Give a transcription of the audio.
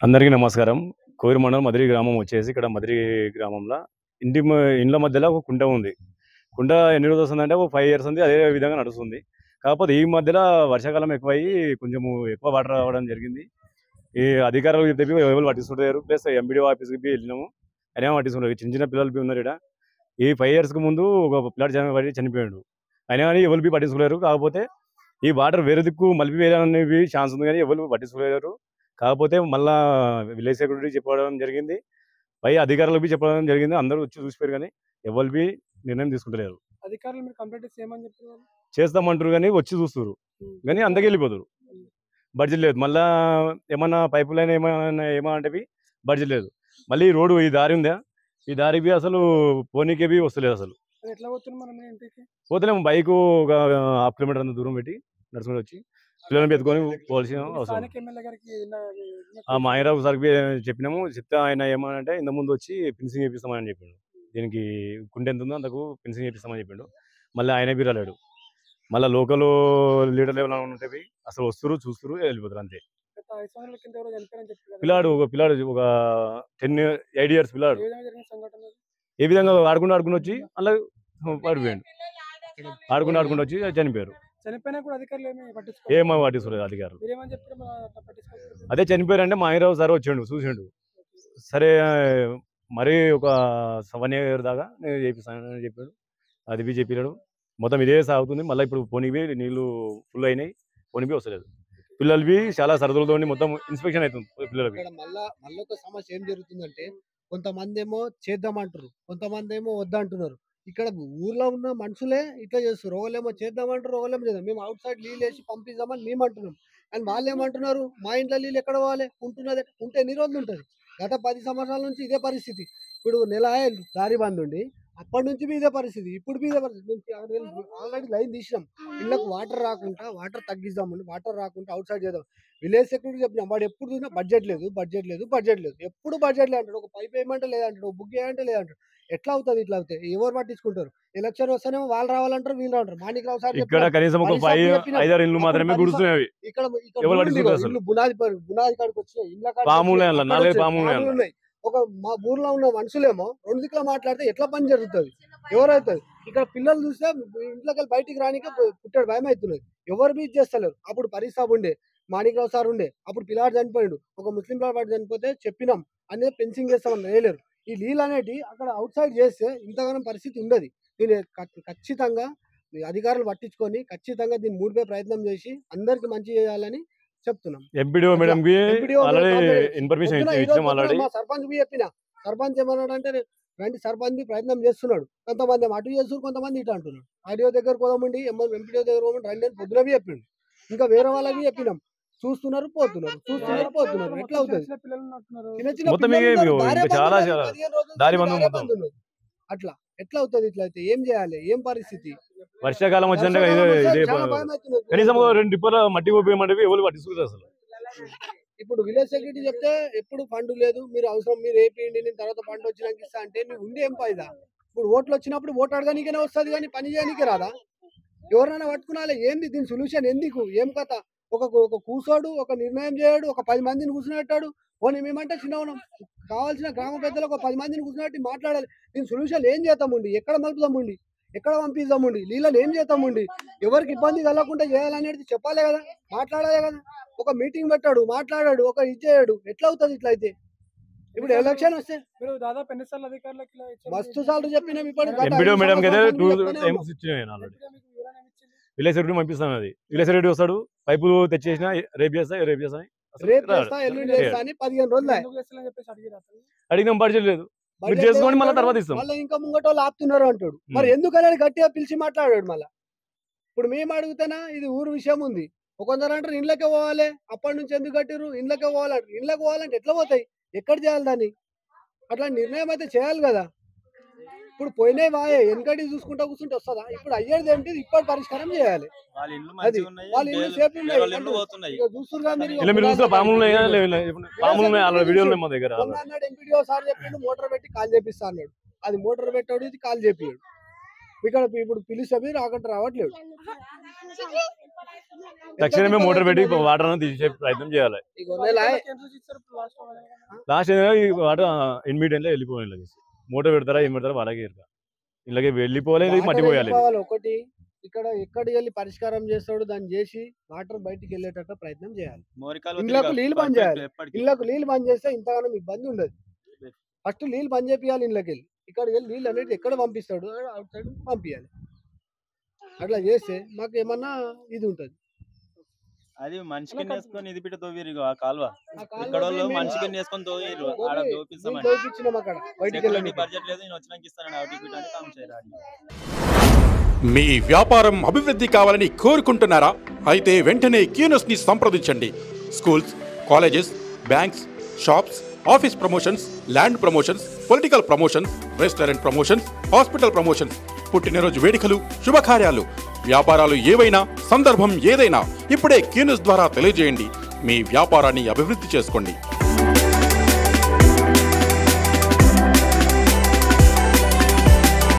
అందరికీ నమస్కారం. కోయిర్ మండలం మదిరి గ్రామం వచ్చేసి ఇక్కడ మదిరి గ్రామంలో ఇండ్ల మధ్యలో ఒక కుంట ఉంది. కుంట ఎన్ని రోజులు వస్తుందంటే ఒక 5 ఇయర్స్ ఉంది. అదే విధంగా నడుస్తుంది. కాకపోతే ఈ మధ్యలో వర్షాకాలం ఎక్కువయ్యి కొంచెము ఎక్కువ వాటర్ రావడం జరిగింది. ఈ అధికారులు చెప్పి ఎవరు పట్టించుకుంటారు. ప్లస్ ఎంపీడీఓ ఆఫీస్కి వెళ్ళినాము. అయినా పట్టించుకుంటారు. చిన్న చిన్న పిల్లలు ఉన్నారు ఇక్కడ. ఈ 5 ఇయర్స్కి ముందు ఒక పిల్లాడు పడి చనిపోయాడు. అయినా కానీ ఎవరు పట్టించుకోలేరు. కాకపోతే ఈ వాటర్ వేరే దిక్కు మలిపి వేయాలనేవి ఛాన్స్ ఉంది, కానీ ఎవరు పట్టించుకోలేరు. కాకపోతే మళ్ళా విలేజ్ సెక్రటరీ చెప్పడం జరిగింది, పై అధికారులకు చెప్పడం జరిగింది. అందరూ వచ్చి చూసిపోయారు, కానీ ఎవరు నిర్ణయం తీసుకుంటలేరు. అధికారులు మీరు కంప్లైంట్ చేయమని చెప్పారు, చేస్తామంటారు కానీ వచ్చి చూస్తారు, కానీ అందరికి వెళ్ళిపోతారు. బడ్జెట్ లేదు. మళ్ళా ఏమన్నా పైపు లైన్ ఏమంటే బడ్జెట్ లేదు. మళ్ళీ ఈ రోడ్డు, ఈ దారి ఉందా, ఈ దారికి అసలు పోనీకే వస్తలేదు. అసలు ఎట్లా పోతున్నాం మనం ఇంటికి? పోతలేము. బైక్ ఒక 1/2 కిలోమీటర్ అంత దూరం పెట్టి నడుచుకుంటూ వచ్చి పిల్లల్ని పెట్టుకొని పోవాల్సిన అవసరం. మాయరావు సార్కి చెప్పినాము. చెప్తే ఆయన ఏమనంటే ఇంత ముందు వచ్చి ఫినిషింగ్ చేపిస్తామని చెప్పిండు. దీనికి కుంట ఎంత ఉందో అంతకు ఫినిషింగ్ చేపిస్తామని చెప్పిండు. మళ్ళీ ఆయన రాలేడు. మళ్ళీ లోకల్ లీడర్ లెవెల్ ఉంటే అసలు వస్తారు, చూస్తారు, వెళ్ళిపోతారు అంతే. పిల్లాడు ఒక 8 ఇయర్స్ పిల్లాడు ఏ విధంగా ఆడుకుంటూ వచ్చి అలా పడిపోయాడు. ఆడుకుంటూ వచ్చి చనిపోయారు. చనిపోయినా కూడా అధికారులు ఏమో పట్టించుకోలేదు అధికారులు. అదే చనిపోయారంటే మాయరావు సార్ వచ్చిండు, చూసిండు. సరే మరీ ఒక 1 ఇయర్ దాకా నేను చేపిస్తానని చెప్పాడు. అది చెప్పాడు. మొత్తం ఇదే సాగుతుంది. మళ్ళీ ఇప్పుడు పోనీవి నీళ్లు ఫుల్ అయినాయి, పోనీవి వస్తలేదు. పిల్లలవి చాలా సరదాలతో మొత్తం ఇన్స్పెక్షన్ అవుతుంది. పిల్లలకి మళ్ళీ ఒక సమస్య ఏం జరుగుతుందంటే, కొంతమంది ఏమో చేద్దామంటారు, కొంతమంది ఏమో వద్దంటున్నారు. ఇక్కడ ఊర్లో ఉన్న మనుషులే ఇట్లా చేస్తారు. ఒకళ్ళేమో చేద్దామంటారు, ఒకళ్ళేమో చేద్దాం. మేము అవుట్ సైడ్ నీళ్ళు వేసి పంపిద్దామని మేము అంటున్నాం, కానీ వాళ్ళు ఏమంటున్నారు, మా ఇంట్లో నీళ్ళు ఎక్కడ పోవాలి, ఉంటున్నది ఉంటే ఎన్ని రోజులు ఉంటుంది. గత 10 సంవత్సరాల నుంచి ఇదే పరిస్థితి. ఇప్పుడు నెల దారి బంద్ ఉండి అప్పటి నుంచి ఇదే పరిస్థితి, ఇప్పుడు ఇదే పరిస్థితి. ఆల్రెడీ లైన్ తీసినాం, ఇళ్ళకు వాటర్ రాకుండా వాటర్ తగ్గిద్దామని, వాటర్ రాకుండా అవుట్ సైడ్ చేద్దాం. విలేజ్ సెక్యూరిటీ చెప్పినాం, వాడు ఎప్పుడు చూసినా బడ్జెట్ లేదు, ఎప్పుడు బడ్జెట్ లేదు అంటాడు. ఒక పైప్ వేయమంటే లేదంటాడు, ఒక బుక్ వేయమంటే లేదంటాడు. ఎట్లా అవుతుంది? ఇట్లా అవుతాయి. ఎవరు పట్టించుకుంటారు? ఎలక్షన్ వస్తేనేమో వాళ్ళు రావాలంటారు, వీళ్ళు రావంటారు. మాణిక్రావు సార్ ఇక్కడ కనీసం ఒక 5-6 ఇల్లు మాత్రమే గుర్తున్నాయి. ఇక్కడ బునాది కాడికి వచ్చినాయి, ఉన్నాయి. ఒక మా ఊర్లో ఉన్న మనుషులేమో 2 దిక్కులు మాట్లాడితే ఎట్లా పని జరుగుతుంది, ఎవరైతుంది? ఇక్కడ పిల్లలు చూస్తే ఇంట్లోకి బయటికి రానికే పుట్టాడు భయం అవుతున్నది. ఎవరు బీచ్ చేస్తలేరు. అప్పుడు పరిసాబ్ ఉండే, మాణిక్రావు సార్ ఉండే, అప్పుడు పిల్లాడు చనిపోయాడు. ఒక ముస్లిం పిల్లాడు చనిపోతే చెప్పినాం అనేది ఫెన్సింగ్ చేస్తామని వేయలేరు. ఈ నీళ్ళు అనేటి అక్కడ అవుట్ సైడ్ చేస్తే ఇంతగానం పరిస్థితి ఉండదు. దీన్ని ఖచ్చితంగా అధికారులు పట్టించుకొని ఖచ్చితంగా దీన్ని మూడిపై ప్రయత్నం చేసి అందరికి మంచి చేయాలని చెప్తున్నాం. ఎంపీడీఓ మేడం కి ఆల్రెడీ ఇన్ఫర్మేషన్ ఇచ్చాం. ఆల్రెడీ సర్పంచ్ కి చెప్పిన. సర్పంచ్ ఏమన్నాడు అంటే, రండి సర్పంచ్ ప్రయత్నం చేస్తున్నాడు. కొంతమంది అటు చేస్తున్నారు, కొంతమంది ఇటు అంటున్నారు. ఆడియో దగ్గర పోదామండి, ఎంపీడీఓ దగ్గర పోమండి రండి అని పొద్దునవి చెప్పిండు. ఇంకా వేరే వాళ్ళకి చెప్పినాం, చూస్తున్నారు పోతున్నారు. ఎట్లా అవుతుంది? అట్లా ఎట్లా అవుతుంది? ఇట్లా అయితే ఏం చేయాలి? ఏం పరిస్థితి? వర్షాకాలం వచ్చిందంటే కనీసం 2 డిప్పర్ల మట్టి పోయమంటే ఎవరు పట్టించుకుంటారు అసలు. ఇప్పుడు విలేజ్ సెక్రటరీ చెప్తే ఎప్పుడు ఫండ్ లేదు, మీరు అవసరం మీరు వేపియండి, నేను తర్వాత ఫండ్ వచ్చినాక ఇస్తా అంటే నువ్వు ఉండి ఏం ఫైదా? ఇప్పుడు ఓట్లు వచ్చినప్పుడు ఓటు అడగానికైనా వస్తుంది, కానీ పని చేయడానికి రాదా? ఎవరైనా పట్టుకున్నాలే. ఏంది దీని సొల్యూషన్? ఎందుకు? ఏం కథ? ఒక కూర్చోడు, ఒక నిర్ణయం చేయడు, ఒక 10 మందిని కూర్చున్నట్టాడు. పోనీ మేమంటే చిన్న ఉన్నాం, కావాల్సిన గ్రామ పెద్దలు ఒక 10 మందిని కూర్చున్నట్టు మాట్లాడాలి. దీని సొల్యూషన్ ఏం చేద్దామండి? ఎక్కడ మలుపుదామండి? ఎక్కడ పంపిద్దామండి? నీళ్ళని ఏం చేద్దామండి? ఎవరికి ఇబ్బంది కలగకుండా చేయాలనేది చెప్పాలి కదా, మాట్లాడాలి కదా. ఒక మీటింగ్ పెట్టాడు, మాట్లాడాడు, ఒక ఇది చేయడు. ఎట్లా అవుతుంది ఇట్లా అయితే? ఇప్పుడు ఎలక్షన్ వస్తే దాదాపు ఎన్నిసార్లు అధికారులకు మస్తు సార్లు చెప్పినాం. ఇప్పుడు విలేజ్ సెక్రటరీ పంపిస్తాను. అది విలేజ్ సెక్రటరీ వస్తాడు, పైపులు తెచ్చేసిన రేపు చేస్తా ఎల్లుండి చేస్తా అని 15 రోజులు అడిగినాం. బడ్జెట్ లేదు, మీరు చేసుకోండి మళ్ళీ తర్వాత ఇస్తాం. మళ్ళీ ఇంకా ముంగటోళ్ళు ఆపుతున్నారు అంటాడు. మరి ఎందుకని గట్టిగా పిలిచి మాట్లాడాడు. మళ్ళీ ఇప్పుడు మేము అడుగుతానా, ఇది ఊరు విషయం ఉంది. కొందరు అంటారు ఇండ్లకే పోవాలి, అప్పటి నుంచి ఎందుకు కట్టిరు, ఇండ్లకే పోవాలంటారు. ఇండ్లకు పోవాలంటే ఎట్లా పోతాయి? ఎక్కడ చేయాలి దాన్ని? అట్లా నిర్ణయం అయితే చేయాలి కదా. ఇప్పుడు పోయినాయి వాయే, వెనకటి చూసుకుంటా కూర్చుంటే వస్తుందా? ఇప్పుడు అయ్యేది ఏంటి? ఇప్పటి పరిష్కారం చేయాలి. అది వాళ్ళ ఇల్లు సేఫ్ ఉన్నాయి, ఎంపీడీఓ సార్ చెప్పిండు మోటార్ పెట్టి కాల్ చేపిస్తా అన్నాడు. అది మోటార్ పెట్టాడు, ఇది కాల్ చేపియాడు. ఇక్కడ ఇప్పుడు పిలిస్తే రాకుండా రావట్లేదు. తక్షణమే మోటార్ పెట్టి వాటర్ అనేది తీసే ప్రయత్నం చేయాలి. లాస్ట్ ఈ వాటర్ ఇన్మీడియట్ లో వెళ్ళిపోవాలి. మోటార్ పెడతారా ఏం పెడతారా వాళ్ళకి ఇలాగే వెళ్ళిపోలేదు, మట్టి పోయాలి. ఒకటి ఇక్కడ ఎక్కడికి వెళ్ళి పరిష్కారం చేస్తాడు దాన్ని చేసి వాటర్ బయటికి వెళ్ళేటట్టు ప్రయత్నం చేయాలి. ఇళ్ళకు నీళ్ళు బంద్ చేయాలి. ఇళ్ళకు నీళ్ళు బంద్ చేస్తే ఇంతగానో ఇబ్బంది ఉండదు. ఫస్ట్ నీళ్ళు బంద్ చేపియాలి. ఇళ్ళకి వెళ్ళి ఇక్కడికి వెళ్ళి నీళ్ళు అనేది ఎక్కడ పంపిస్తాడు అవుట్ సైడ్ పంపించాలి. అట్లా చేస్తే మాకు ఏమన్నా ఇది ఉంటుంది. అది మనిషికి నేసుకొని ఇది బిడ్డ తోవిరు ఆ కాల్వ ఇక్కడ మనిషికి నేసుకొని తోవిరు ఆడ దోపిస్తామని బయటికి వెళ్ళండి బడ్జెట్ లేదు నేను వచ్చినాక ఇస్తానని అవుట్ బిట్ అని కామ్ చేయరాడి. మీ వ్యాపారం అభివృద్ధి కావాలని కోరుకుంటున్నారా? అయితే వెంటనే క్యూనస్ ని సంప్రదించండి. Schools, colleges, banks, shops, office promotions, land promotions, political promotions, restaurant promotions, hospital promotions, పుట్టినరోజు వేడుకలు, శుభకార్యాలు, వ్యాపారాలు ఏవైనా, సందర్భం ఏదైనా ఇప్పుడే క్యూనస్ ద్వారా తెలియజేయండి. మీ వ్యాపారాన్ని అభివృద్ధి చేసుకోండి.